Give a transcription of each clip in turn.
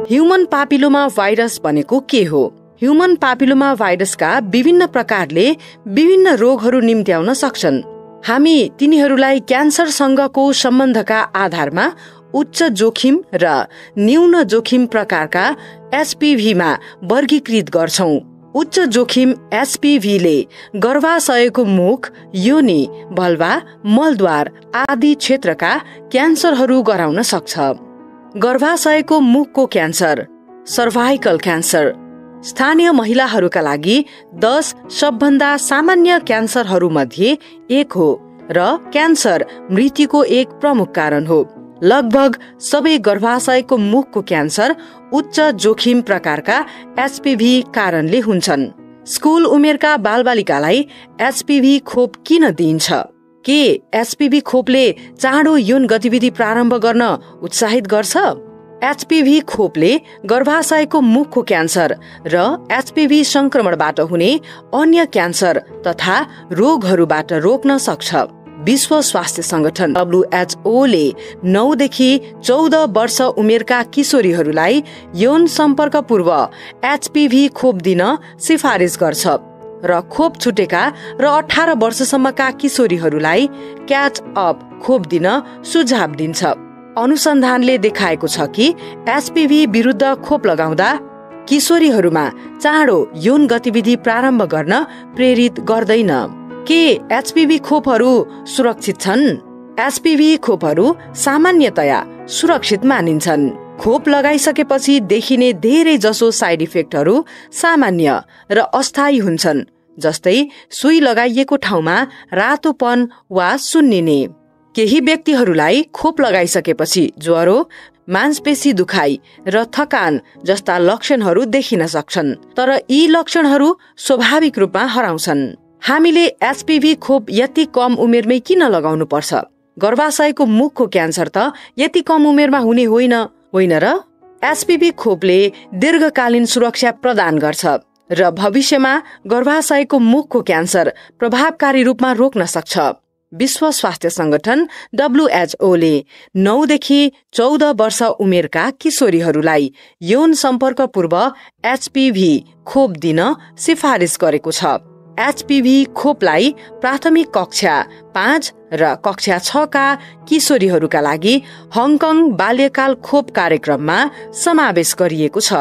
Human पापिलोमा virus भनेको के हो? ह्युमन पापिलोमा भाइरसका विभिन्न प्रकारले विभिन्न रोगहरू निम्त्याउन सक्छन्। हामी तिनीहरूलाई क्यान्सरसँगको सम्बन्धका आधारमा उच्च जोखिम र न्यून जोखिम प्रकारका एचपीभीमा वर्गीकृत गर्छौं। उच्च जोखिम एचपीभीले गर्भाशयको मुख, योनि, भल्भा, मलद्वार आदि क्षेत्रका क्यान्सरहरू गराउन सक्छ। गर्भाशयको मुखको क्यान्सर, सर्भाइकल क्यान्सर, स्थानीय महिलाहरूका लागि 10 सबभन्दा सामान्य क्यान्सरहरू मध्ये एक हो र क्यान्सर मृत्युको एक प्रमुख कारण हो। लगभग सबै गर्भाशयको मुखको क्यान्सर उच्च जोखिम प्रकारका एचपीभी कारणले हुन्छन्। स्कुल उमेरका बालबालिकालाई एचपीभी खोप किन दिइन्छ? के एचपीभी खोपले चाँडो यौन गतिविधि प्रारम्भ गर्न उत्साहित गर्छ? एचपीभी खोपले गर्भाशयको मुखको क्यान्सर र एचपीभी संक्रमणबाट हुने अन्य क्यान्सर तथा रोगहरूबाट रोक्न सक्छ। विश्व स्वास्थ्य संगठन WHO ले 9 देखि 14 वर्ष उमेरका किशोरीहरूलाई यौन सम्पर्क पूर्व एचपीभी खोप दिन सिफारिस गर्छ र खोप छुटेका र 18 वर्षसम्मका किशोरीहरूलाई क्याच अप खोप दिन सुझाव दिन्छ। अनुसन्धानले देखाएको छ कि एचपीभी विरुद्ध खोप लगाउँदा किशोरीहरूमा चाँडो यौन गतिविधि प्रारम्भ गर्न प्रेरित गर्दैन। के एचपीभी खोपहरू सुरक्षित छन्? एचपीभी खोपहरू सामान्यतया सुरक्षित मानिन्छन्। खोप लगाइसकेपछि देखिने धेरै जसो साइड इफेक्टहरू सामान्य र अस्थायी हुन्छन्, जस्तै सुई लगाइएको ठाउँमा रातोपन वा सुन्निने। केही व्यक्तिहरूलाई खोप लगाइसकेपछि ज्वरो, मांसपेशी दुखाइ र थकान जस्ता लक्षणहरू देखिन सक्छन्, तर यी लक्षणहरू स्वाभाविक रूपमा हराउँछन्। हामीले एचपीभी खोप यति कम उमेरमै किन लगाउनु पर्छ? गर्भाशयको मुखको क्यान्सर त यति कम उमेरमा हुने होइन र? एचपीभी खोपले दीर्घकालीन सुरक्षा प्रदान गर्छ र भविष्यमा गर्भाशयको मुखको क्यान्सर प्रभावकारी रूपमा रोक्न सक्छ। विश्व स्वास्थ्य संगठन WHO ले 9 देखि 14 वर्ष उमेरका किशोरीहरूलाई यौन सम्पर्क पूर्व एचपीभी खोप दिन सिफारिस गरेको छ। एचपीभी खोपलाई प्राथमिक कक्षा 5 र कक्षा 6 का किशोरीहरूका लागि हङकङ बाल्यकाल खोप कार्यक्रममा समावेश गरिएको छ।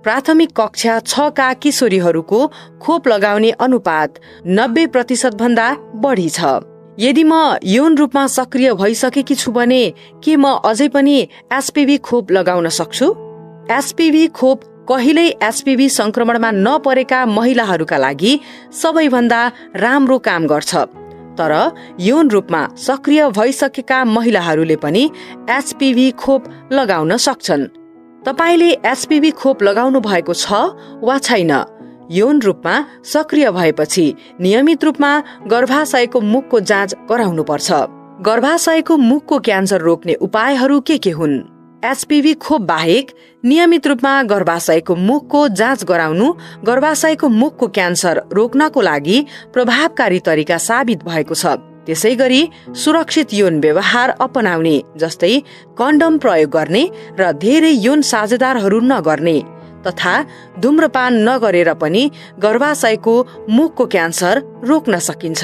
प्राथमिक कक्षा 6 का किशोरीहरूको खोप लगाउने अनुपात 90% भन्दा बढी छ। यदि म यौन रूपमा सक्रिय भइसकेकी छु भने के म अझै पनि एचपीभी खोप लगाउन सक्छु? एचपीभी खोप कहिल्यै एचपीभी संक्रमणमा नपरेका महिलाहरूका लागि सबैभन्दा राम्रो काम गर्छ, तर यौन रूपमा सक्रिय भइसकेका महिलाहरूले पनि एचपीभी खोप लगाउन सक्छन्। तपाईले एचपीभी खोप लगाउनु भएको छ वा छैन? यौन रूपमा सक्रिय भएपछि नियमित रूपमा गर्भाशयको मुखको जाँच गराउनुपर्छ। गर्भाशयको मुखको क्यान्सर रोक्ने उपायहरू के हुन्? एचपीभी खोप बाहेक नियमित रूपमा गर्भाशयको मुखको जाँच गराउनु गर्भाशयको मुखको क्यान्सर रोक्नको लागि प्रभावकारी तरिका साबित भएको छ। त्यसैगरी सुरक्षित यौन व्यवहार अपनाउने, जस्तै कन्डम प्रयोग गर्ने र धेरै यौन साझेदारहरू नगर्ने तथा धूम्रपान नगरेर पनि गर्भाशयको मुखको क्यान्सर रोक्न सकिन्छ।